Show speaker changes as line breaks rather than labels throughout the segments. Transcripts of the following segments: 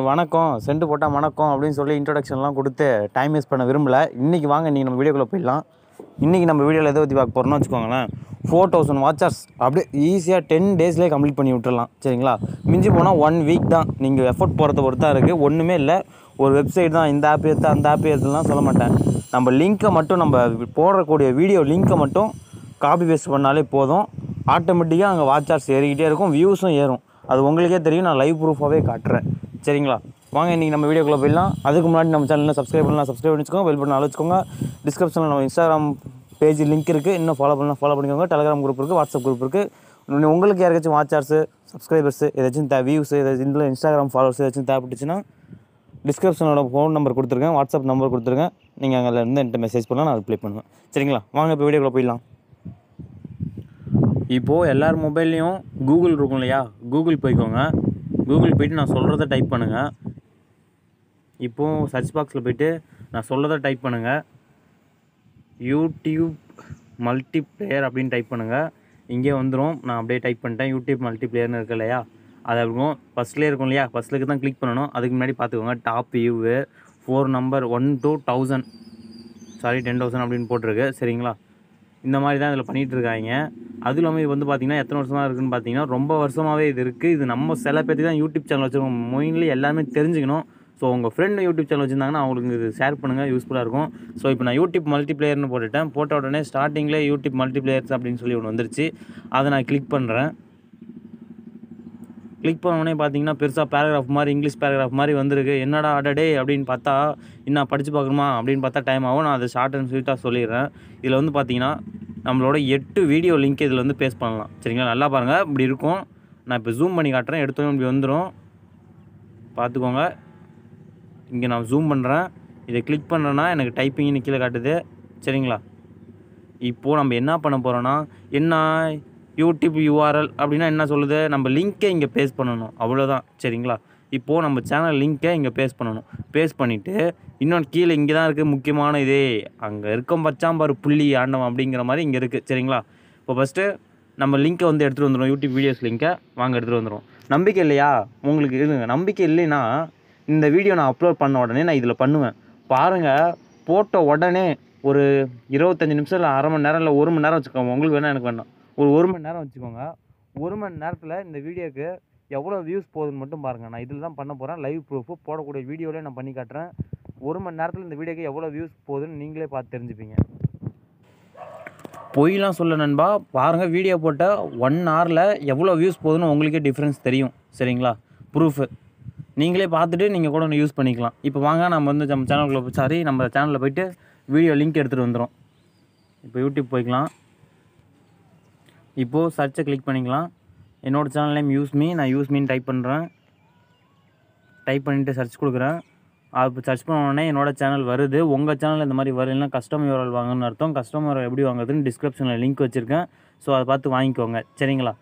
வணக்கம் சென்ட் போட்டால் வணக்கம் அப்படின்னு சொல்லி இன்ட்ரடக்ஷன்லாம் கொடுத்து டைம் வேஸ்ட் பண்ண விரும்பலை. இன்றைக்கி வாங்க இன்றைக்கி நம்ம வீடியோக்குள்ளே போயிடலாம். இன்றைக்கி நம்ம வீடியோவில் எதை பற்றி பார்க்க போகிறோம்னு வச்சுக்கோங்களேன். 4000 வாட்சர்ஸ் அப்படியே ஈஸியாக 10 டேஸ்லேயே கம்ப்ளீட் பண்ணி விட்டுடலாம். சரிங்களா? மிஞ்சி போனால் 1 வீக் தான். நீங்கள் எஃபர்ட் போகிறத பொறுத்தா இருக்குது. ஒன்றுமே இல்லை, ஒரு வெப்சைட் தான். இந்த ஆப் ஏற்று அந்த ஆப் ஏற்றுலாம் சொல்ல மாட்டேன். நம்ம லிங்க்கை மட்டும், நம்ம போடக்கூடிய வீடியோ லிங்க்கை மட்டும் காப்பி பேஸ்ட் பண்ணாலே போதும். ஆட்டோமேட்டிக்காக அங்கே வாட்சர்ஸ் ஏறிக்கிட்டே இருக்கும், வியூஸும் ஏறும். அது உங்களுக்கே தெரியும். நான் லைவ் ப்ரூஃபாகவே காட்டுறேன். சரிங்களா? வாங்க இன்றைக்கி நம்ம வீடியோக்குள்ளே போயிடலாம். அதுக்கு முன்னாடி நம்ம சேனலில் சப்ஸ்கிரைப் பண்ணலாம், சப்ஸ்கிரைப் பண்ணிக்கோங்க. பெல் பட்டன் அழுச்சிக்கோங்க. டிஸ்கிரிப்ஷனில் நம்ம இன்ஸ்டாகிராம் பேஜ் லிங்க் இருக்குது, இன்னும் ஃபாலோ பண்ணிக்கோங்க. டெலிகிராம் குரூப் இருக்குது, வாட்ஸ்அப் குரூப் இருக்குது. உங்களுக்கு யாருக்காச்சும் வாட்சர்ஸு, சப்ஸ்கிரைபர்ஸு, ஏதாச்சும் வியூஸு, ஏதாச்சும் இதில் இன்ஸ்டாகிராம் ஃபாலோவர்ஸ் ஏதாச்சும் தேவைப்பட்டுச்சுன்னா டிஸ்கிரிப்ஷனோட ஃபோன் நம்பர் கொடுத்துருக்கேன், வாட்ஸ்அப் நம்பர் கொடுத்துருக்கேன். நீங்கள் அங்கே இருந்து என்கிட்ட மெசேஜ் பண்ணலாம், நான் ரிப்ளை பண்ணுவேன். சரிங்களா? வாங்க இப்போ வீடியோக்குள்ளே போயிடலாம். இப்போது எல்லார் மொபைல்லையும் கூகுள் இருக்கும் இல்லையா? கூகுள் போய்க்கோங்க. கூகுள் போய்ட்டு நான் சொல்கிறத டைப் பண்ணுங்கள். இப்போது சர்ச் பாக்ஸில் போய்ட்டு நான் சொல்கிறத டைப் பண்ணுங்கள். யூடியூப் மல்டிப்ளேயர் அப்படின்னு டைப் பண்ணுங்கள். இங்கே வந்துடும். நான் அப்படியே டைப் பண்ணிட்டேன். யூடியூப் மல்டிப்ளேயர்னு இருக்கு இல்லையா? அது இருக்கும். ஃபஸ்ட்லேயே இருக்கும் இல்லையா? ஃபஸ்ட்டுக்கு தான் கிளிக் பண்ணணும். அதுக்கு முன்னாடி பார்த்துக்கோங்க. டாப் வியூவு 4 நம்பர் 1 to 1000 10,000 அப்படின்னு போட்டிருக்கு. சரிங்களா? இந்த மாதிரி தான் இதில் பண்ணிகிட்டு இருக்காங்க. அதுவும் இல்லாமல் இது வந்து பார்த்திங்கன்னா எத்தனை வருஷமாக இருக்குதுன்னு பார்த்தீங்கன்னா ரொம்ப வருஷமாகவே இது இருக்குது. இது நம்ம சில பேருக்கு தான் யூடியூப் சேனல் வச்சுருக்கோம். மொயின்லி எல்லாமே தெரிஞ்சுக்கணும். ஸோ உங்கள் ஃப்ரெண்டு யூடியூப் சேனல் வச்சுருந்தாங்கன்னா அவங்களுக்கு இது ஷேர் பண்ணுங்கள், யூஸ்ஃபுல்லாக இருக்கும். ஸோ இப்போ நான் யூடியூப் மல்டிப்ளேயர்னு போட்டுவிட்டேன். போட்ட உடனே ஸ்டார்டிங்கில் யூடியூப் மல்டிப்ளேயர்ஸ் அப்படின்னு சொல்லி ஒன்று வந்துருச்சு. அதை நான் கிளிக் பண்ணுறேன். கிளிக் பண்ண உடனே பார்த்தீங்கன்னா பெருசாக பேராகிராஃப் மாதிரி, இங்கிலீஷ் பேராகிராஃப் மாதிரி வந்திருக்கு. என்னடா அடடே அப்படின்னு பார்த்தா, இன்னும் படித்து பார்க்கணுமா அப்படின்னு பார்த்தா டைம் ஆகும். நான் அதை ஷார்ட் அண்ட் ஸ்வீட்டாக சொல்லிடுறேன். இதில் வந்து பார்த்தீங்கன்னா நம்மளோட 8 வீடியோ லிங்க் இதில் வந்து பேஸ்ட் பண்ணலாம். சரிங்களா? நல்லா பாருங்கள், இப்படி இருக்கும். நான் இப்போ ஜூம் பண்ணி காட்டுறேன். எடுத்தோம் இப்படி வந்துடும், பார்த்துக்கோங்க. இங்கே நான் ஜூம் பண்ணுறேன். இதை கிளிக் பண்ணுறேன்னா எனக்கு டைப்பிங்னு கீழே காட்டுது. சரிங்களா? இப்போது நம்ம என்ன பண்ண போகிறோன்னா, என்ன யூடியூப் யூஆர்எல் அப்படின்னா என்ன சொல்லுது? நம்ம லிங்க்கை இங்கே பேஸ்ட் பண்ணணும், அவ்வளோதான். சரிங்களா? இப்போது நம்ம சேனல் லிங்க்கை இங்கே பேஸ்ட் பண்ணணும். பேஸ்ட் பண்ணிவிட்டு இன்னொன்று கீழே இங்கே தான் இருக்குது முக்கியமான இதே, அங்கே இருக்கும் பச்சாம்பார் புள்ளி ஆண்டவன் அப்படிங்கிற மாதிரி இங்கே இருக்குது. சரிங்களா? இப்போ ஃபஸ்ட்டு நம்ம லிங்க்கை வந்து எடுத்துகிட்டு வந்துடும். யூடியூப் வீடியோஸ் லிங்க்கை வாங்க எடுத்துகிட்டு வந்துடும். நம்பிக்கை இல்லையா உங்களுக்கு? இதுங்க நம்பிக்கை இல்லைன்னா இந்த வீடியோ நான் அப்லோட் பண்ண உடனே நான் இதில் பண்ணுவேன் பாருங்கள். போட்ட உடனே ஒரு 25 நிமிஷம் இல்லை அரை மணி நேரம் இல்லை 1 மணி நேரம் வச்சுக்கோங்க. உங்களுக்கு வேணால் எனக்கு வேணாம். ஒரு 1 மணி நேரம் வச்சுக்கோங்க. 1 மணி நேரத்தில் இந்த வீடியோக்கு எவ்வளோ வியூஸ் போகுதுன்னு மட்டும் பாருங்கள். நான் இதில் தான் பண்ண போகிறேன். லைவ் ப்ரூஃபு போடக்கூடிய வீடியோவிலே நான் பண்ணி காட்டுறேன். 1 மணி நேரத்தில் இந்த வீடியோக்கு எவ்வளோ வியூஸ் போகுதுன்னு நீங்களே பார்த்து தெரிஞ்சுப்பீங்க. பொய்லாம் சொல்ல நண்பா, பாருங்கள். வீடியோ போட்ட 1 ஹவரில் எவ்வளோ வியூஸ் போகுதுன்னு உங்களுக்கே டிஃப்ரென்ஸ் தெரியும். சரிங்களா? ப்ரூஃபு நீங்களே பார்த்துட்டு நீங்கள் கூட ஒன்று யூஸ் பண்ணிக்கலாம். இப்போ வாங்க நம்ம வந்து நம்ம சேனலுக்குள்ளே நம்ம சேனலில் போய்ட்டு வீடியோ லிங்க் எடுத்துகிட்டு வந்துடும். இப்போ யூடியூப் போய்க்கலாம். இப்போது சர்ச்சை கிளிக் பண்ணிக்கலாம். என்னோடய சேனல் நேம் யூஸ்மீ. நான் யூஸ்மீன்னு டைப் பண்ணுறேன். டைப் பண்ணிவிட்டு சர்ச் கொடுக்குறேன். இப்போ சர்ச் பண்ண உடனே என்னோடய சேனல் வருது. உங்கள் சேனல் இந்த மாதிரி வரலைன்னா கஸ்டம் யூஆர்எல் வாங்கன்னு அர்த்தம். கஸ்டம் யூஆர்எல் எப்படி வாங்குறதுன்னு டிஸ்கிரிப்ஷனில் லிங்க் வச்சுருக்கேன். ஸோ அதை பார்த்து வாங்கிக்கோங்க. சரிங்களா?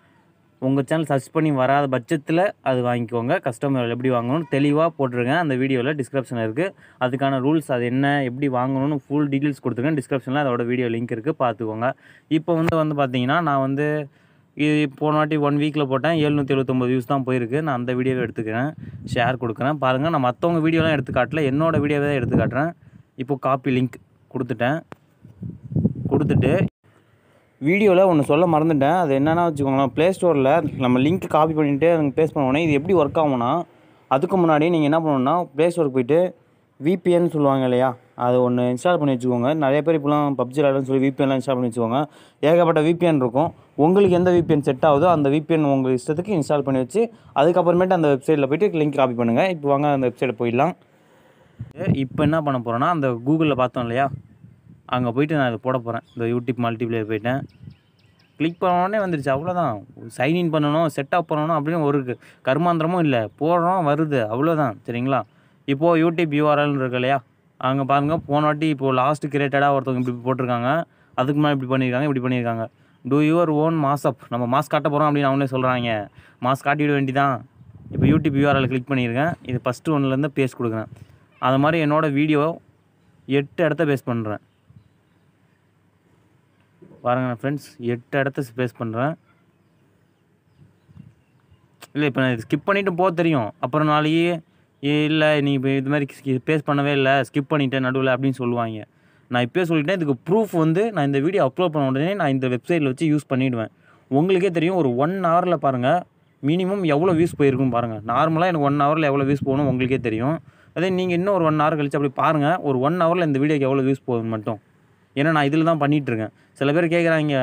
உங்கள் சேனல் சர்ச் பண்ணி வராத பட்சத்தில் அது வாங்கிக்கோங்க. கஸ்டம் யூஆர்எல் எப்படி வாங்கணும்னு தெளிவாக போட்டிருக்கேன் அந்த வீடியோவில். டிஸ்கிரிப்ஷனில் இருக்குது. அதுக்கான ரூல்ஸ், அது என்ன, எப்படி வாங்கணும்னு ஃபுல் டீட்டெயில்ஸ் கொடுத்துருக்கேன். டிஸ்கிரிப்ஷனில் அதோட வீடியோ லிங்க் இருக்குது, பார்த்துக்கோங்க. இப்போ வந்து பார்த்தீங்கன்னா நான் வந்து இது போன வாட்டி 1 வீக்கில் போட்டேன். 779 வியூஸ் தான் போயிருக்கு. நான் அந்த வீடியோவை எடுத்துக்கிறேன், ஷேர் கொடுக்குறேன். பாருங்கள், நான் மற்றவங்க வீடியோலாம் எடுத்து காட்டல, என்னோடய வீடியோவை தான் எடுத்து காட்டுறேன். இப்போது காப்பி லிங்க் கொடுத்துட்டேன். கொடுத்துட்டு வீடியோவில் ஒன்று சொல்ல மறந்துட்டேன். அது என்னென்னா வச்சுக்கோங்களேன், ப்ளே ஸ்டோரில் நம்ம லிங்க் காப்பி பண்ணிவிட்டு அதுக்கு பேஸ்ட் பண்ண உடனே இது எப்படி ஒர்க் ஆகும்னா, அதுக்கு முன்னாடி நீங்கள் என்ன பண்ணணுன்னா ப்ளே ஸ்டோருக்கு போய்ட்டு விபிஎன் சொல்லுவாங்க இல்லையா, அது ஒன்று இன்ஸ்டால் பண்ணி வச்சுக்கோங்க. நிறைய பேர் இப்போலாம் பப்ஜி விளையாடுன்னு சொல்லி விபிஎன்லாம் இன்ஸ்டால் பண்ணி வச்சுக்கோங்க. ஏகப்பட்ட விபிஎன் இருக்கும். உங்களுக்கு எந்த விபிஎன் செட் ஆகுதோ அந்த விபிஎன் உங்கள் இஷ்டத்துக்கு இன்ஸ்டால் பண்ணி வச்சு அதுக்கப்புறமேட்டு அந்த வெப்சைட்டில் போய்ட்டு லிங்க் காப்பி பண்ணுங்கள். இப்போ வாங்க அந்த வெப்சைட்டில் போயிடலாம். இப்போ என்ன பண்ண போகிறேன்னா, அந்த கூகுளில் பார்த்தோம் இல்லையா, அங்கே போய்ட்டு நான் இதை போட போகிறேன். இந்த யூடியூப் மல்டிப்ளேயர் போய்ட்டேன். கிளிக் பண்ண உடனே வந்துடுச்சு. அவ்வளோதான். சைன்இன் பண்ணணும், செட்டப் பண்ணணும் அப்படின்னு ஒரு கர்மாந்திரமும் இல்லை. போடுறோம், வருது, அவ்வளோதான். சரிங்களா? இப்போது யூடியூப் யூஆர்எல்னு இருக்கு இல்லையா, அங்கே பாருங்கள். போன வாட்டி இப்போது லாஸ்ட்டு கிரியேட்டடாக ஒருத்தவங்க இப்படி போட்டிருக்காங்க. அதுக்கு முன்னாடி இப்படி பண்ணியிருக்காங்க, இப்படி பண்ணியிருக்காங்க. டூ யுவர் ஓன் மாஸ் அப். நம்ம மாஸ் காட்ட போகிறோம் அப்படின்னு அவங்களே சொல்கிறாங்க. மாஸ் காட்டிவிட வேண்டிதான். இப்போ யூடியூப் யூஆர்எல் கிளிக் பண்ணியிருக்கேன். இது ஃபஸ்ட்டு ஒன்றுலேருந்து பேஸ்ட் கொடுக்குறேன். அது மாதிரி என்னோடய வீடியோ 8 இடத்த பேஸ்ட் பண்ணுறேன். பாருங்கள் ஃப்ரெண்ட்ஸ், 8 இடத்த பேஸ்ட் பண்ணுறேன். இல்லை, இப்போ நான் ஸ்கிப் பண்ணிவிட்டு போக தெரியும். அப்புறம் நாளைக்கு இல்லை நீ இப்போ இது மாதிரி பேஸ் பண்ணவே இல்லை, ஸ்கிப் பண்ணிட்டேன் நடுவில் அப்படின்னு சொல்லுவாங்க. நான் இப்போயே சொல்லிட்டேன், இதுக்கு ப்ரூஃப் வந்து நான் இந்த வீடியோ அப்லோட் பண்ண உடனே நான் இந்த வெப்சைட்டில் வச்சு யூஸ் பண்ணிவிடுவேன். உங்களுக்கே தெரியும், ஒரு 1 ஹவரில் பாருங்கள் மினிமம் எவ்வளோ வியூஸ் போயிருக்கும் பாருங்கள். நார்மலாக எனக்கு 1 ஹவரில் எவ்வளோ வியூஸ் போகணும் உங்களுக்கே தெரியும். அதே நீங்கள் இன்னும் ஒரு 1 ஹவர் கழிச்சு அப்படி பாருங்கள், ஒரு 1 ஹவரில் இந்த வீடியோக்கு எவ்வளோ வியூஸ் போகுதுன்னு மட்டும். ஏன்னா நான் இதில் தான் பண்ணிகிட்ருக்கேன். சில பேர் கேட்குறாங்க,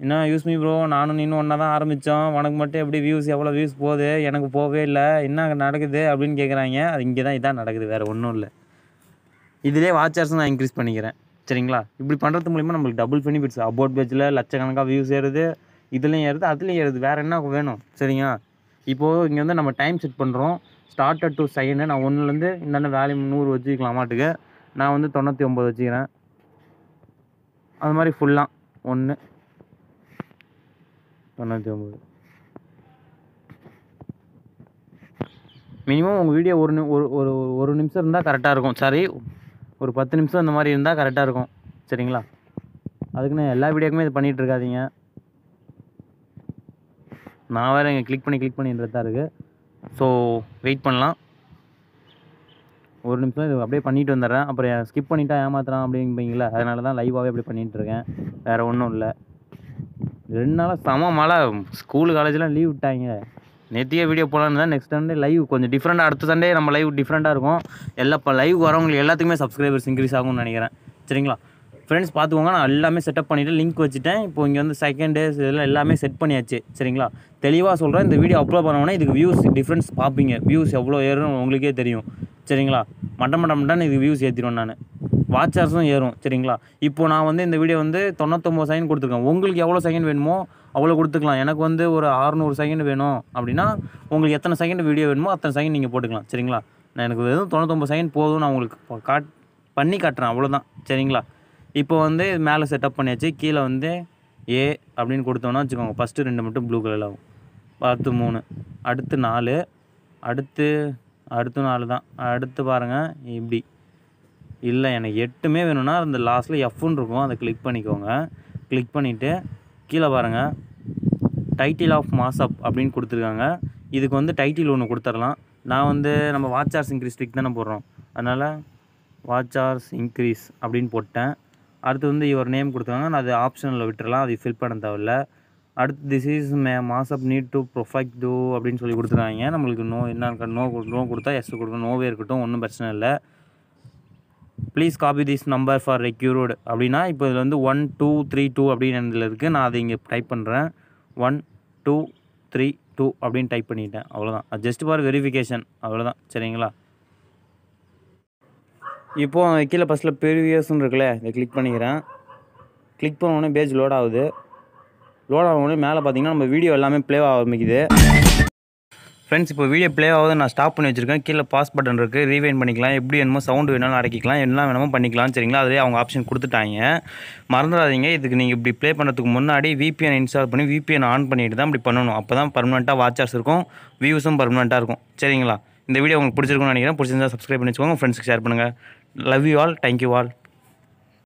என்ன யூஸ் மீ ப்ரோ, நானும் நீனும் ஒன்றா தான் ஆரம்பித்தோம், உனக்கு மட்டும் எப்படி வியூஸ் எவ்வளோ வியூஸ் போகுது, எனக்கு போகவே இல்லை, என்ன நடக்குது அப்படின்னு கேட்குறாங்க. அது இங்கே தான் இதான் நடக்குது, வேறு ஒன்றும் இல்லை. இதிலே வாட்ச் ஹவர்ஸ் நான் இன்க்ரீஸ் பண்ணிக்கிறேன். சரிங்களா? இப்படி பண்ணுறது மூலிமா நம்மளுக்கு டபுள் பெனிஃபிட்ஸ். அபவுட் பேஜில் லட்சக்கணக்காக வியூஸ் ஏறுது, இதுலேயும் ஏறுது, அதுலேயும் ஏறுது. வேறு என்ன வேணும்? சரிங்களா? இப்போது இங்கே வந்து நம்ம டைம் செட் பண்ணுறோம். Started to second. நான் 1லேருந்து இந்தாண்ட வேல்யூம் 100 வச்சுக்கலாமாட்டுக்கு. நான் வந்து 99 வச்சுக்கிறேன். அது மாதிரி ஃபுல்லாக 1 99. மினிமம் உங்கள் வீடியோ ஒரு நிமிஷம் இருந்தால் கரெக்டாக இருக்கும். சாரி, ஒரு 10 நிமிஷம் இந்த மாதிரி இருந்தால் கரெக்டாக இருக்கும். சரிங்களா? அதுக்குன்னு எல்லா வீடியோக்குமே இது பண்ணிகிட்டு இருக்காதீங்க. நான் வேறு இங்கே கிளிக் பண்ணின்றது தான் இருக்குது. ஸோ வெயிட் பண்ணலாம். ஒரு நிமிஷம் இது அப்படியே பண்ணிட்டு வந்துடுறேன். அப்புறம் ஸ்கிப் பண்ணிட்டா ஏமாத்துறான் அப்படின்பீங்களா, அதனால தான் லைவாகவே அப்படி பண்ணிகிட்ருக்கேன். வேறு ஒன்றும் இல்லை. 2 நாளாக செம மழை. ஸ்கூலு காலேஜெலாம் லீவ் விட்டாங்க. நேத்தியே வீடியோ போடலான்னு தான். நெக்ஸ்ட் சண்டே லைவ் கொஞ்சம் டிஃப்ரெண்ட்டாக, அடுத்த சண்டே நம்ம லைவ் டிஃப்ரெண்ட்டாக இருக்கும். இப்போ லைவ் வரவங்களுக்கு எல்லாத்துக்குமே சப்ஸ்கிரைபர்ஸ் இன்க்ரீஸ் ஆகும்னு நினைக்கிறேன். சரிங்களா ஃப்ரெண்ட்ஸ்? பார்த்துக்கோங்க, நான் எல்லாமே செட்டப் பண்ணிவிட்டு லிங்க் வச்சுட்டேன். இப்போ இங்கே வந்து செகண்ட் டேஸ் இதெல்லாம் எல்லாமே செட் பண்ணியாச்சு. சரிங்களா? தெளிவாக சொல்கிறேன், இந்த வீடியோ அப்லோட் பண்ணோன்னா இதுக்கு வியூஸ் டிஃப்ரென்ஸ் பார்ப்பீங்க. வியூஸ் எவ்வளோ ஏறும் உங்களுக்கே தெரியும். சரிங்களா? மட்டன்னு இதுக்கு வியூஸ் ஏற்றிடுவேன் நான். வாட்ச் ஹவர்ஸும் ஏறும். சரிங்களா? இப்போது நான் வந்து இந்த வீடியோ வந்து 99 செகண்ட் கொடுத்துருக்கேன். உங்களுக்கு எவ்வளோ செகண்ட் வேணுமோ அவ்வளோ கொடுத்துக்கலாம். எனக்கு வந்து ஒரு 600 செகண்ட் வேணும் அப்படின்னா உங்களுக்கு எத்தனை செகண்ட் வீடியோ வேணுமோ அத்தனை செகண்ட் நீங்கள் போட்டுக்கலாம். சரிங்களா? நான் எனக்கு வெறும் 99 செகண்ட் போதும், நான் உங்களுக்கு பண்ணி காட்டுறேன், அவ்வளோதான். சரிங்களா? இப்போ வந்து மேலே செட்டப் பண்ணியாச்சு. கீழே வந்து ஏ அப்படின்னு கொடுத்தோன்னா வச்சுக்கோங்க, ஃபஸ்ட்டு 2 மட்டும் ப்ளூ கலரில் ஆகும். அடுத்து 3, அடுத்து 4, அடுத்து 4 தான். அடுத்து பாருங்கள் இப்படி. இல்லை எனக்கு 8மே வேணும்னா அந்த லாஸ்ட்டில் எஃப்னு இருக்கும், அதை கிளிக் பண்ணிக்கோங்க. கிளிக் பண்ணிவிட்டு கீழே பாருங்கள் டைட்டில் ஆஃப் மாசப் அப்படின்னு கொடுத்துருக்காங்க. இதுக்கு வந்து டைட்டில் ஒன்று கொடுத்துடலாம். நான் வந்து நம்ம வாட்ச் ஹவர்ஸ் இன்க்ரீஸ் கிளிக் தானே போடுறோம், அதனால் வாட்ச் ஹவர்ஸ் இன்க்ரீஸ் அப்படின்னு போட்டேன். அடுத்து வந்து இவர் நேம் கொடுத்துருக்காங்க, நான் அது ஆப்ஷனில் விட்டுறலாம், அது ஃபில் பண்ண தேவையில்ல. அடுத்து திஸ் இஸ் மாசப் நீட் டு ப்ரொஃபைட் டூ அப்படின்னு சொல்லி கொடுத்துருக்காங்க. நம்மளுக்கு நோ கொடுத்தா எஸ் கொடுக்கணும், நோவே இருக்கட்டும், ஒன்றும் பிரச்சனை இல்லை. Please copy this number for required அப்படின்னா இப்போ இதில் வந்து 1 2 3 2 அப்படின்னு இதில் இருக்குது. நான் அதை இங்கே டைப் பண்ணுறேன். 1 2 3 2 அப்படின்னு டைப் பண்ணிட்டேன். அவ்வளோதான். அது ஜஸ்ட் ஃபார் வெரிஃபிகேஷன், அவ்வளோதான். சரிங்களா? இப்போது கீழே ஃபஸ்ட்டில் ப்ரீவியஸ்ன்னு இருக்குல்ல, இதை கிளிக் பண்ணிக்கிறேன். கிளிக் பண்ண உடனே பேஜ் லோட் ஆகுது. லோட் ஆன உடனே மேலே பார்த்தீங்கன்னா நம்ம வீடியோ எல்லாமே ப்ளே ஆரம்பிக்குது. ஃப்ரெண்ட்ஸ், இப்போ வீடியோ ப்ளே ஆகுது, நான் ஸ்டாப் பண்ணி வச்சுருக்கேன். கீழே பாஸ் பட்டன் இருக்குது, ரீவைண்ட் பண்ணிக்கலாம், எப்படி வேணுமோ சவுண்டு வேணாலும் அடக்கிக்கலாம், என்ன வேணுமோ பண்ணிக்கலாம். சரிங்களா? அதிலே அவங்க ஆப்ஷன் கொடுத்துட்டாங்க. மறந்துடாதீங்க, இதுக்கு நீங்கள் இப்படி ப்ளே பண்ணுறதுக்கு முன்னாடி VPN இன்ஸ்டால் பண்ணி VPN ஆன் பண்ணிட்டு தான் இப்படி பண்ணணும். அப்போ தான் பர்மனெண்ட்டாக வாட்ச் ஹவர்ஸ் இருக்கும், வியூஸும் பர்மனெண்ட்டாக இருக்கும். சரிங்களா? இந்த வீடியோ உங்களுக்கு பிடிச்சிருக்குன்னு நினைக்கிறேன். பிடிச்சிருந்தா சப்ஸ்கிரைப் பண்ணி வச்சுக்கோங்க, ஃப்ரெண்ட்ஸுக்கு ஷேர் பண்ணுங்கள். Love you all. Thank you all.